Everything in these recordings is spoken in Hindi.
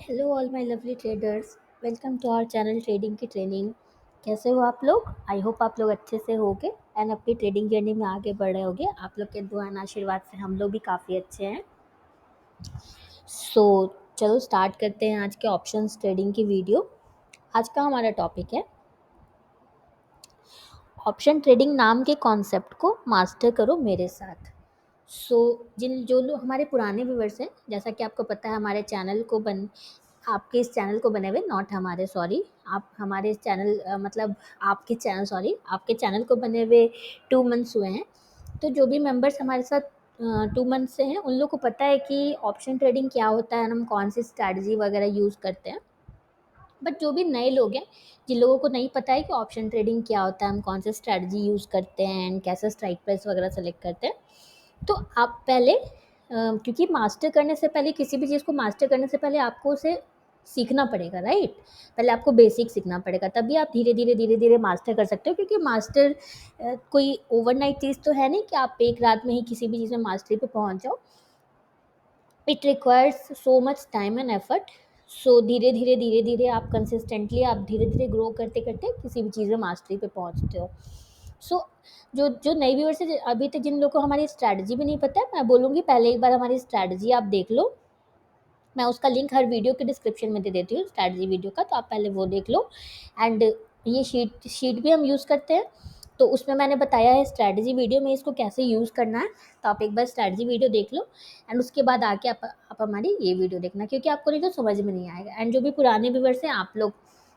Hello all my lovely traders. Welcome to our channel trading की ट्रेनिंग। कैसे हो आप लोग? आई होप आप लोग अच्छे से होगे एंड अपनी ट्रेडिंग जर्नी में आगे बढ़ रहे होगे। आप लोग के दुआ एंड आशीर्वाद से हम लोग भी काफ़ी अच्छे हैं। सो चलो स्टार्ट करते हैं आज के ऑप्शंस ट्रेडिंग की वीडियो। आज का हमारा टॉपिक है ऑप्शन ट्रेडिंग नाम के कॉन्सेप्ट को मास्टर करो मेरे साथ। जिन जो लोग हमारे पुराने व्यूवर्स हैं, जैसा कि आपको पता है हमारे चैनल को आपके इस चैनल को बने हुए नॉट हमारे सॉरी आप हमारे इस चैनल मतलब आपके चैनल सॉरी आपके चैनल को बने हुए 2 मंथ्स हुए हैं। तो जो भी मेंबर्स हमारे साथ 2 मंथ से हैं उन लोग को पता है कि ऑप्शन ट्रेडिंग क्या होता है, हम कौन सी स्ट्रैटेजी वगैरह यूज़ करते हैं। बट जो भी नए लोग हैं, जिन लोगों को नहीं पता है कि ऑप्शन ट्रेडिंग क्या होता है, हम कौन से स्ट्रैटेजी यूज़ करते हैं एंड कैसे स्ट्राइक प्राइस वगैरह सेलेक्ट करते हैं, तो आप पहले क्योंकि मास्टर करने से पहले किसी भी चीज़ को मास्टर करने से पहले आपको उसे सीखना पड़ेगा, राइट? पहले आपको बेसिक सीखना पड़ेगा, तभी आप धीरे धीरे मास्टर कर सकते हो। क्योंकि मास्टर कोई ओवरनाइट चीज़ तो है नहीं कि आप एक रात में ही किसी भी चीज़ में मास्टरी पे पहुंच जाओ। It requires so much time and effort. So धीरे धीरे आप कंसिस्टेंटली आप धीरे धीरे ग्रो करते करते किसी भी चीज़ में मास्टरी पे पहुंचते हो। सो जो जो नई व्यूअर्स है, अभी तक जिन लोगों को हमारी स्ट्रैटेजी भी नहीं पता है, मैं बोलूँगी पहले एक बार हमारी स्ट्रैटेजी आप देख लो। मैं उसका लिंक हर वीडियो के डिस्क्रिप्शन में दे देती हूँ स्ट्रैटेजी वीडियो का, तो आप पहले वो देख लो। एंड ये शीट भी हम यूज़ करते हैं, तो उसमें मैंने बताया है स्ट्रैटेजी वीडियो में इसको कैसे यूज़ करना है। तो आप एक बार स्ट्रैटेजी वीडियो देख लो एंड उसके बाद आके आप हमारी ये वीडियो देखना, क्योंकि आपको नहीं तो समझ में नहीं आएगा। एंड जो भी पुराने व्यूवर्स हैं, आप लोग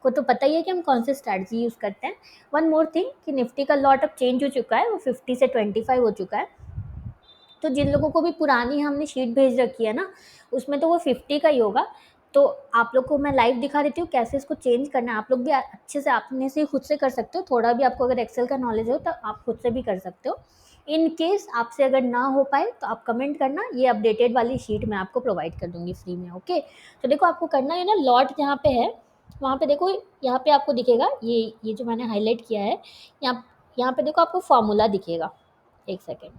को तो पता ही है कि हम कौन से स्ट्रैटेजी यूज़ करते हैं। वन मोर थिंग कि निफ्टी का लॉट अब चेंज हो चुका है, वो 50 से 25 हो चुका है। तो जिन लोगों को भी पुरानी हमने शीट भेज रखी है ना, उसमें तो वो 50 का ही होगा। तो आप लोग को मैं लाइव दिखा देती हूँ कैसे इसको चेंज करना है। आप लोग भी अच्छे से अपने से खुद से कर सकते हो। थोड़ा भी आपको अगर एक्सेल का नॉलेज हो तो आप खुद से भी कर सकते हो। इन केस आपसे अगर ना हो पाए तो आप कमेंट करना, ये अपडेटेड वाली शीट मैं आपको प्रोवाइड कर दूंगी फ्री में। ओके, तो देखो आपको करना है ना, लॉट जहाँ पे है वहाँ पे देखो, यहाँ पे आपको दिखेगा ये जो मैंने हाईलाइट किया है, यहाँ यहाँ पे देखो आपको फॉर्मूला दिखेगा। एक सेकेंड,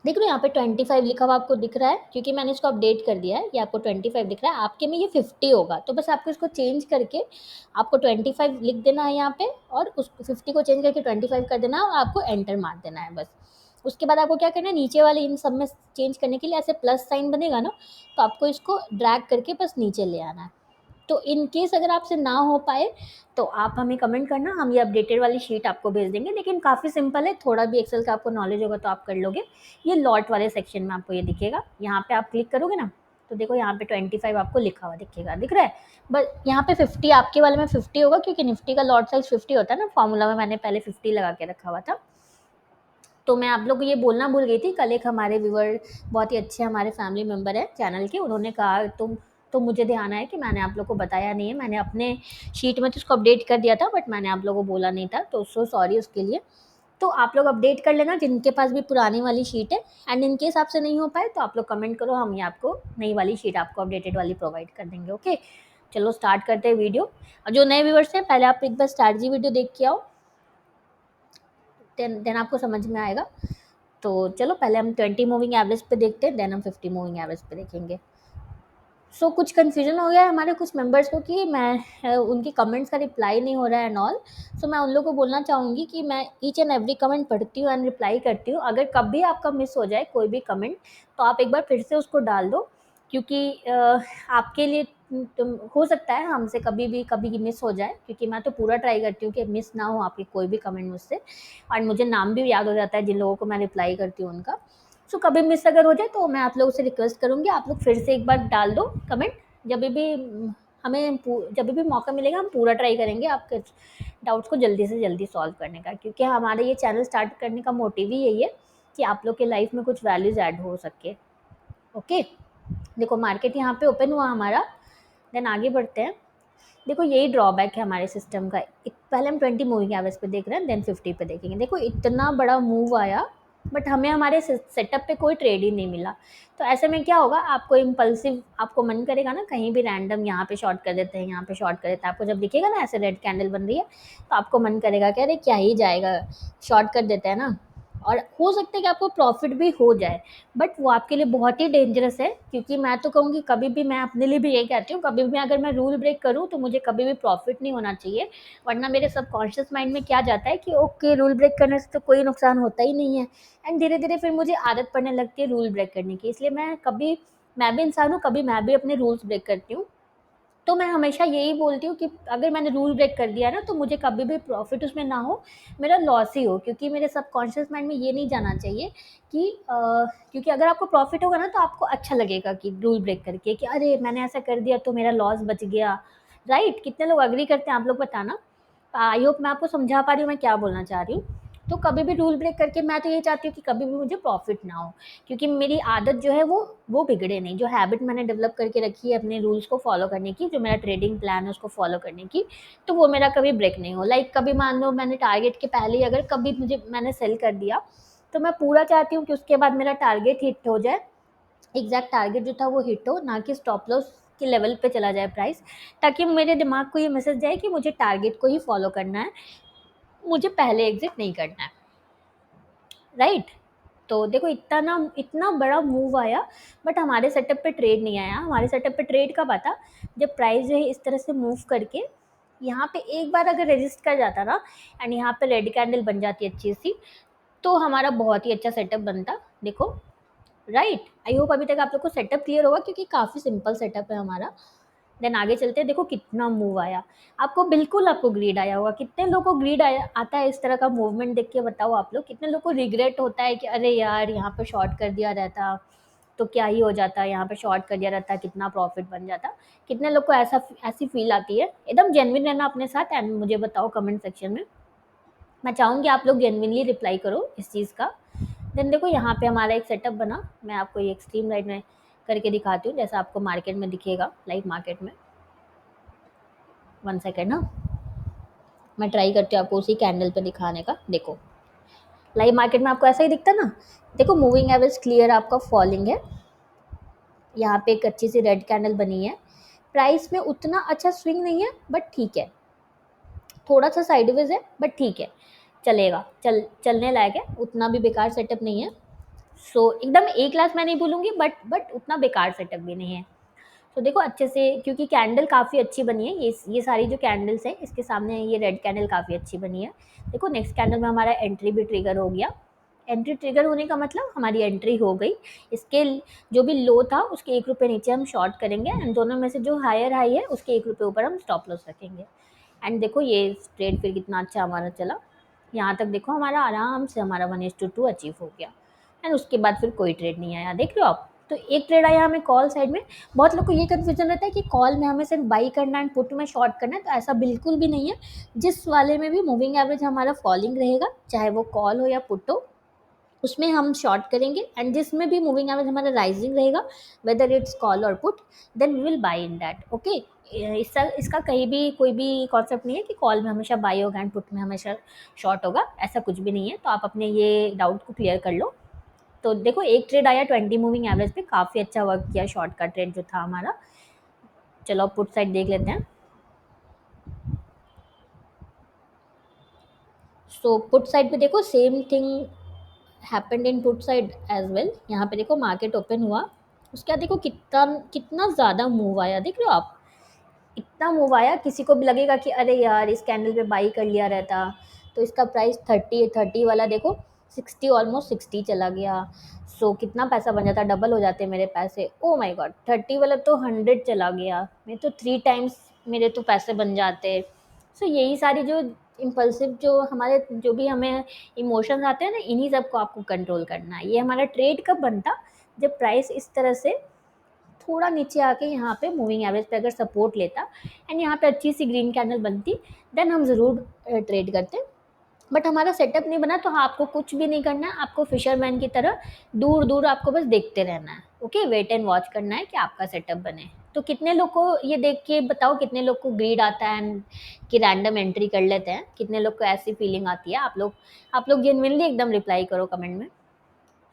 देख लो यहाँ पे 25 लिखा हुआ आपको दिख रहा है, क्योंकि मैंने इसको अपडेट कर दिया है। ये आपको 25 दिख रहा है, आपके में ये 50 होगा। तो बस आपको इसको चेंज करके आपको 25 लिख देना है यहाँ पे, और उस 50 को चेंज करके 25 कर देना है और आपको एंटर मार देना है बस। उसके बाद आपको क्या करना है, नीचे वाले इन सब में चेंज करने के लिए ऐसे प्लस साइन बनेगा ना, तो आपको इसको ड्रैग करके बस नीचे ले आना है। तो इन केस अगर आपसे ना हो पाए तो आप हमें कमेंट करना, हम ये अपडेटेड वाली शीट आपको भेज देंगे। लेकिन काफ़ी सिंपल है, थोड़ा भी एक्सेल का आपको नॉलेज होगा तो आप कर लोगे। ये लॉट वाले सेक्शन में आपको ये दिखेगा, यहाँ पे आप क्लिक करोगे ना, तो देखो यहाँ पे 25 आपको लिखा हुआ दिखेगा, दिख रहा है। बस यहाँ पे 50 आपके वाले में 50 होगा, क्योंकि निफ्टी का लॉट साइज 50 होता है ना, फॉर्मूला में मैंने पहले 50 लगा के रखा हुआ था। तो मैं आप लोग को ये बोलना भूल गई थी, कल एक हमारे व्यूअर बहुत ही अच्छे हमारे फैमिली मेम्बर है चैनल के, उन्होंने कहा तो मुझे ध्यान आया कि मैंने आप लोग को बताया नहीं है। मैंने अपने शीट में तो इसको अपडेट कर दिया था, बट मैंने आप लोगों को बोला नहीं था, तो सो सॉरी उसके लिए। तो आप लोग अपडेट कर लेना जिनके पास भी पुरानी वाली शीट है। एंड इन केस आपसे नहीं हो पाए तो आप लोग कमेंट करो, हम ये आपको नई वाली शीट आपको अपडेटेड वाली प्रोवाइड कर देंगे। ओके, चलो स्टार्ट करते हैं वीडियो। और जो नए व्यूवर्स हैं, पहले आप एक बार स्ट्रैटेजी वीडियो देख के आओ, देन आपको समझ में आएगा। तो चलो पहले हम 20 मूविंग एवरेज पे देखते हैं, देन हम 50 मूविंग एवरेज पे देखेंगे। कुछ कन्फ्यूजन हो गया है हमारे कुछ मेंबर्स को कि उनके कमेंट्स का रिप्लाई नहीं हो रहा है एंड ऑल। मैं उन लोगों को बोलना चाहूँगी कि मैं ईच एंड एवरी कमेंट पढ़ती हूँ एंड रिप्लाई करती हूँ। अगर कभी आपका मिस हो जाए कोई भी कमेंट, तो आप एक बार फिर से उसको डाल दो, क्योंकि आपके लिए तुम हो सकता है हमसे कभी मिस हो जाए, क्योंकि मैं तो पूरा ट्राई करती हूँ कि मिस ना हो आपके कोई भी कमेंट मुझसे। और मुझे नाम भी याद हो जाता है जिन लोगों को मैं रिप्लाई करती हूँ उनका। कभी मिस अगर हो जाए तो मैं आप लोगों से रिक्वेस्ट करूँगी, आप लोग फिर से एक बार डाल दो कमेंट। जब भी हमें जब भी मौका मिलेगा हम पूरा ट्राई करेंगे आपके डाउट्स को जल्दी से जल्दी सॉल्व करने का, क्योंकि हमारे ये चैनल स्टार्ट करने का मोटिव ही यही है कि आप लोग के लाइफ में कुछ वैल्यूज ऐड हो सके। ओके, देखो मार्केट यहाँ पे ओपन हुआ हमारा, देन आगे बढ़ते हैं। देखो यही ड्रॉबैक है हमारे सिस्टम का, पहले हम 20 मूविंग एवरेज पे देख रहे हैं, देन 50 पे देखेंगे। देखो इतना बड़ा मूव आया, बट हमें हमारे सेटअप पे कोई ट्रेड ही नहीं मिला। तो ऐसे में क्या होगा, आपको इम्पल्सिव आपको मन करेगा ना कहीं भी रैंडम यहाँ पे शॉर्ट कर देते हैं, यहाँ पे शॉर्ट कर देते हैं। आपको जब दिखेगा ना ऐसे रेड कैंडल बन रही है, तो आपको मन करेगा कि अरे क्या ही जाएगा, शॉर्ट कर देते हैं ना। और हो सकता है कि आपको प्रॉफिट भी हो जाए, बट वो आपके लिए बहुत ही डेंजरस है, क्योंकि मैं तो कहूँगी कभी भी, मैं अपने लिए भी यही कहती हूँ, कभी भी अगर मैं रूल ब्रेक करूँ तो मुझे कभी भी प्रॉफिट नहीं होना चाहिए, वरना मेरे सबकॉन्शियस माइंड में क्या जाता है कि ओके रूल ब्रेक करने से तो कोई नुकसान होता ही नहीं है, एंड धीरे धीरे फिर मुझे आदत पड़ने लगती है रूल ब्रेक करने की। इसलिए मैं भी इंसान हूँ, कभी मैं भी अपने रूल्स ब्रेक करती हूँ। तो मैं हमेशा यही बोलती हूँ कि अगर मैंने रूल ब्रेक कर दिया ना, तो मुझे कभी भी प्रॉफिट उसमें ना हो, मेरा लॉस ही हो, क्योंकि मेरे सबकॉन्शियस माइंड में ये नहीं जाना चाहिए कि क्योंकि अगर आपको प्रॉफिट होगा ना तो आपको अच्छा लगेगा कि रूल ब्रेक करके कि अरे मैंने ऐसा कर दिया तो मेरा लॉस बच गया, राइट? कितने लोग एग्री करते हैं, आप लोग बताना। आई होप मैं आपको समझा पा रही हूँ मैं क्या बोलना चाह रही हूँ। तो कभी भी रूल ब्रेक करके मैं तो ये चाहती हूँ कि कभी भी मुझे प्रॉफिट ना हो, क्योंकि मेरी आदत जो है वो बिगड़े नहीं, जो हैबिट मैंने डेवलप करके रखी है अपने रूल्स को फॉलो करने की, जो मेरा ट्रेडिंग प्लान है उसको फॉलो करने की, तो वो मेरा कभी ब्रेक नहीं हो। लाइक कभी मान लो मैंने टारगेट के पहले ही अगर कभी मुझे मैंने सेल कर दिया, तो मैं पूरा चाहती हूँ कि उसके बाद मेरा टारगेट हिट हो जाए, एग्जैक्ट टारगेट जो था वो हिट हो, ना कि स्टॉप लॉस के लेवल पे चला जाए प्राइस, ताकि मेरे दिमाग को ये मैसेज जाए कि मुझे टारगेट को ही फॉलो करना है, मुझे पहले एग्जिट नहीं करना है, राइट? तो देखो इतना बड़ा मूव आया, बट हमारे सेटअप पे ट्रेड नहीं आया। हमारे सेटअप पे ट्रेड कब आता, जब प्राइस जो है इस तरह से मूव करके यहाँ पे एक बार अगर रेजिस्ट कर जाता ना, एंड यहाँ पे रेड कैंडल बन जाती अच्छी सी, तो हमारा बहुत ही अच्छा सेटअप बनता। देखो, राइट? आई होप अभी तक आप लोग को सेटअप क्लियर होगा, क्योंकि काफ़ी सिंपल सेटअप है हमारा। देन आगे चलते हैं, देखो कितना मूव आया। आपको ग्रीड आया होगा, कितने लोगों को ग्रीड आया आता है इस तरह का मूवमेंट देख के, बताओ आप लोग कितने लोगों को रिग्रेट होता है कि अरे यार यहाँ पे शॉर्ट कर दिया रहता तो क्या ही हो जाता, यहाँ पे शॉर्ट कर दिया रहता कितना प्रॉफिट बन जाता। कितने लोग को ऐसी फील आती है? एकदम जेन्युइन रहना अपने साथ एंड मुझे बताओ कमेंट सेक्शन में। मैं चाहूँगी आप लोग जेन्युइनली रिप्लाई करो इस चीज़ का। देन देखो यहाँ पे हमारा एक सेटअप बना, मैं आपको ये एक्सट्रीम लाइट में करके दिखाती हूँ, जैसा आपको मार्केट में दिखेगा, लाइव मार्केट में। 1 सेकंड ना, मैं ट्राई करती हूँ आपको उसी कैंडल पे दिखाने का। देखो लाइव मार्केट में आपको ऐसा ही दिखता ना। देखो मूविंग एवरेज क्लियर आपका फॉलिंग है, यहाँ पे एक अच्छी सी रेड कैंडल बनी है। प्राइस में उतना अच्छा स्विंग नहीं है, बट ठीक है, थोड़ा सा साइडवेज है, बट ठीक है, चलेगा, चलने लायक है, उतना भी बेकार सेटअप नहीं है। सो एकदम ए क्लास मैं नहीं बोलूँगी, बट उतना बेकार सेटअप भी नहीं है। तो देखो अच्छे से, क्योंकि कैंडल काफ़ी अच्छी बनी है, ये सारी जो कैंडल्स है इसके सामने ये रेड कैंडल काफ़ी अच्छी बनी है। देखो नेक्स्ट कैंडल में हमारा एंट्री भी ट्रिगर हो गया। एंट्री ट्रिगर होने का मतलब हमारी एंट्री हो गई। इसके जो भी लो था उसके ₹1 नीचे हम शॉर्ट करेंगे, एंड दोनों में से जो हायर हाई है उसके ₹1 ऊपर हम स्टॉप लॉस रखेंगे। एंड देखो ये ट्रेड फिर कितना अच्छा हमारा चला, यहाँ तक देखो हमारा आराम से हमारा 1:2 अचीव हो गया, एंड उसके बाद फिर कोई ट्रेड नहीं आया, देख रहे हो आप। तो एक ट्रेड आया हमें कॉल साइड में। बहुत लोग को ये कन्फ्यूजन रहता है कि कॉल में हमें सिर्फ बाई करना है एंड पुट में शॉर्ट करना है, तो ऐसा बिल्कुल भी नहीं है। जिस वाले में भी मूविंग एवरेज हमारा फॉलिंग रहेगा, चाहे वो कॉल हो या पुट हो, उसमें हम शॉर्ट करेंगे, एंड जिसमें भी मूविंग एवरेज हमारा राइजिंग रहेगा, वेदर इट्स कॉल और put, then we will buy in that, okay. इसका कहीं भी कोई भी कॉन्सेप्ट नहीं है कि कॉल में हमेशा बाई होगा एंड पुट में हमेशा शॉर्ट होगा, ऐसा कुछ भी नहीं है। तो आप अपने ये डाउट को क्लियर कर लो। तो देखो एक ट्रेड आया 20 मूविंग एवरेज पे, काफ़ी अच्छा वर्क किया शॉर्ट का ट्रेड जो था हमारा। चलो अब पुट साइड देख लेते हैं। सो पुट साइड पे देखो same thing happened in put side as well. यहाँ पे देखो मार्केट ओपन हुआ, उसके बाद देखो कितना कितना ज़्यादा मूव आया, देख रहे हो आप, इतना मूव आया। किसी को भी लगेगा कि अरे यार इस कैंडल पे बाई कर लिया रहता तो इसका प्राइस 30 वाला देखो 60, ऑलमोस्ट 60 चला गया। सो कितना पैसा बन जाता, डबल हो जाते मेरे पैसे। ओ माय गॉड, 30 वाला तो 100 चला गया, मैं तो 3 टाइम्स मेरे तो पैसे बन जाते। सो यही सारी जो इम्पल्सिव जो हमारे जो भी हमें इमोशंस आते हैं ना, इन्हीं सब को आपको कंट्रोल करना है। ये हमारा ट्रेड कब बनता, जब प्राइस इस तरह से थोड़ा नीचे आके यहाँ पे मूविंग एवरेज पे अगर सपोर्ट लेता एंड यहाँ पे अच्छी सी ग्रीन कैंडल बनती, देन हम ज़रूर ट्रेड करते। बट हमारा सेटअप नहीं बना, तो हाँ आपको कुछ भी नहीं करना है, आपको फिशरमैन की तरह दूर दूर आपको बस देखते रहना है, ओके। वेट एंड वॉच करना है कि आपका सेटअप बने। तो कितने लोग को ये देख के बताओ, कितने लोग को ग्रीड आता है एंड कि रैंडम एंट्री कर लेते हैं, कितने लोग को ऐसी फीलिंग आती है? आप लोग जेन्युइनली एकदम रिप्लाई करो कमेंट में।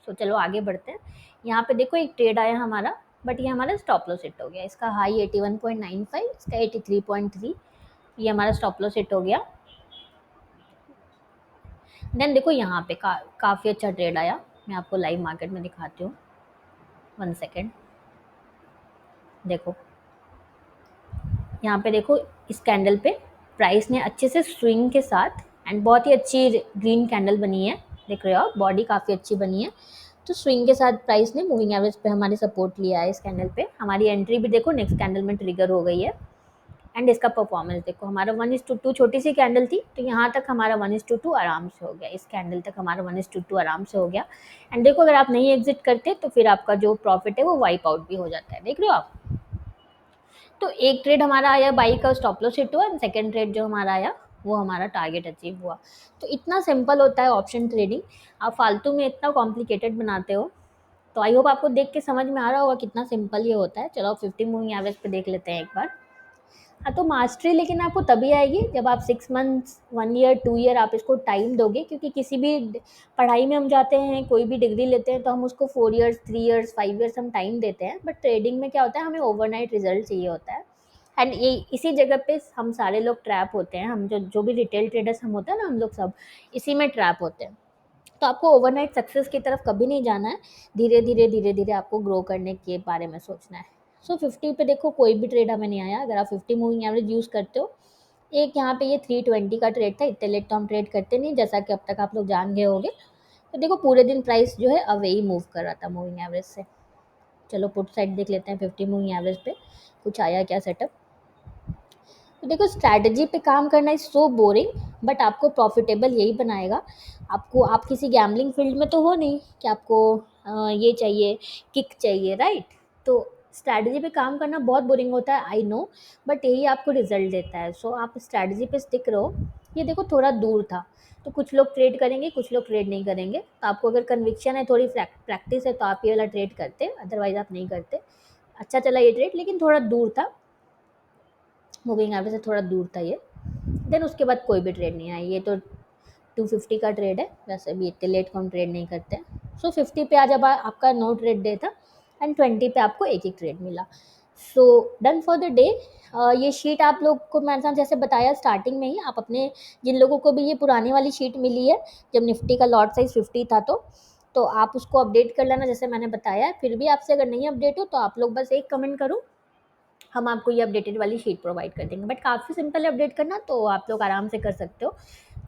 सो चलो आगे बढ़ते हैं। यहाँ पे देखो एक ट्रेड आया हमारा, बट ये हमारा स्टॉप लॉस हिट हो गया। इसका हाई 81.95, इसका 83.3, ये हमारा स्टॉप लॉस हिट हो गया। देन देखो यहाँ पे काफ़ी अच्छा ट्रेड आया, मैं आपको लाइव मार्केट में दिखाती हूँ, 1 सेकेंड। देखो यहाँ पे देखो इस कैंडल पे प्राइस ने अच्छे से स्विंग के साथ एंड बहुत ही अच्छी ग्रीन कैंडल बनी है, देख रहे हो आप, बॉडी काफ़ी अच्छी बनी है। तो स्विंग के साथ प्राइस ने मूविंग एवरेज पे हमारे सपोर्ट लिया है। इस कैंडल पे हमारी एंट्री भी देखो नेक्स्ट कैंडल में ट्रिगर हो गई है। एंड इसका परफॉर्मेंस देखो, हमारा 1:2 छोटी सी कैंडल थी, तो यहाँ तक हमारा 1:2 आराम से हो गया, इस कैंडल तक हमारा 1:2 आराम से हो गया। एंड देखो अगर आप नहीं एग्जिट करते तो फिर आपका जो प्रॉफिट है वो वाइप आउट भी हो जाता है, देख रहे हो आप। तो एक ट्रेड हमारा आया, बाई का स्टॉप लॉस हिट हुआ, एंड सेकंड ट्रेड जो हमारा आया वो हमारा टारगेट अचीव हुआ। तो इतना सिंपल होता है ऑप्शन ट्रेडिंग, आप फालतू में इतना कॉम्प्लिकेटेड बनाते हो। तो आई होप आपको देख के समझ में आ रहा होगा कितना सिंपल ये होता है। चलो 50 मूविंग एवरेज पे देख लेते हैं एक बार। हाँ, तो मास्टरी लेकिन आपको तभी आएगी जब आप 6 मंथ्स, 1 ईयर, 2 ईयर आप इसको टाइम दोगे, क्योंकि किसी भी पढ़ाई में हम जाते हैं, कोई भी डिग्री लेते हैं तो हम उसको 4 ईयर्स, 3 ईयर्स, 5 ईयर्स हम टाइम देते हैं। बट ट्रेडिंग में क्या होता है, हमें ओवरनाइट रिजल्ट चाहिए होता है। एंड ये इसी जगह पे हम सारे लोग ट्रैप होते हैं, हम जो भी रिटेल ट्रेडर्स हम होते हैं ना, हम लोग सब इसी में ट्रैप होते हैं। तो आपको ओवरनाइट सक्सेस की तरफ कभी नहीं जाना है, धीरे धीरे धीरे धीरे आपको ग्रो करने के बारे में सोचना है। सो 50 पे देखो कोई भी ट्रेड हमें नहीं आया, अगर आप 50 मूविंग एवरेज यूज़ करते हो। एक यहाँ पे ये 320 का ट्रेड था, इतने लेट तो हम ट्रेड करते नहीं, जैसा कि अब तक आप लोग जान गए होंगे। तो देखो पूरे दिन प्राइस जो है अवे ही मूव कर रहा था मूविंग एवरेज से। चलो पुट साइड देख लेते हैं 50 मूविंग एवरेज पे कुछ आया क्या सेटअप। तो देखो स्ट्रैटेजी पे काम करना इज़ सो बोरिंग, बट आपको प्रॉफिटेबल यही बनाएगा। आपको, आप किसी गैम्बलिंग फील्ड में तो हो नहीं कि आपको ये चाहिए, किक चाहिए, राइट। तो स्ट्रैटेजी पे काम करना बहुत बोरिंग होता है, आई नो, बट यही आपको रिजल्ट देता है। सो आप स्ट्रैटेजी पे स्टिक रहो। ये देखो थोड़ा दूर था, तो कुछ लोग ट्रेड करेंगे, कुछ लोग ट्रेड नहीं करेंगे। तो आपको अगर कन्विक्शन है, थोड़ी प्रैक्टिस है, तो आप ये वाला ट्रेड करते, अदरवाइज आप नहीं करते। अच्छा चला ये ट्रेड, लेकिन थोड़ा दूर था, मूविंग एवरेज से थोड़ा दूर था ये। देन उसके बाद कोई भी ट्रेड नहीं आया। ये तो 250 का ट्रेड है, वैसे भी इतने लेट को हम ट्रेड नहीं करते हैं। सो 50 पे आज अब आपका नो ट्रेड डे था, एंड 20 पे आपको एक ट्रेड मिला। So done for the day. ये शीट आप लोग को मैंने जैसे बताया स्टार्टिंग में ही, आप अपने, जिन लोगों को भी ये पुरानी वाली शीट मिली है जब निफ्टी का लॉट साइज 50 था, तो आप उसको अपडेट कर लेना जैसे मैंने बताया। फिर भी आपसे अगर नहीं अपडेट हो तो आप लोग बस एक कमेंट करो, हम आपको ये अपडेटेड वाली शीट प्रोवाइड कर देंगे। बट काफ़ी सिंपल है अपडेट करना, तो आप लोग आराम से कर सकते हो।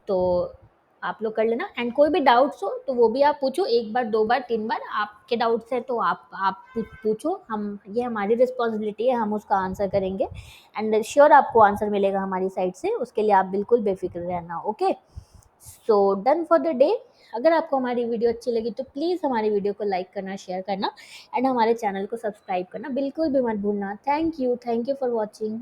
तो आप लोग कर लेना, एंड कोई भी डाउट्स हो तो वो भी आप पूछो, 1 बार, 2 बार, 3 बार आपके डाउट्स है तो आप पूछो। हम, ये हमारी रिस्पॉन्सिबिलिटी है, हम उसका आंसर करेंगे, एंड श्योर आपको आंसर मिलेगा हमारी साइड से, उसके लिए आप बिल्कुल बेफिक्र रहना। Okay, so done for the day. अगर आपको हमारी वीडियो अच्छी लगी तो प्लीज़ हमारी वीडियो को लाइक करना, शेयर करना, एंड हमारे चैनल को सब्सक्राइब करना बिल्कुल भी मत भूलना। Thank you for watching.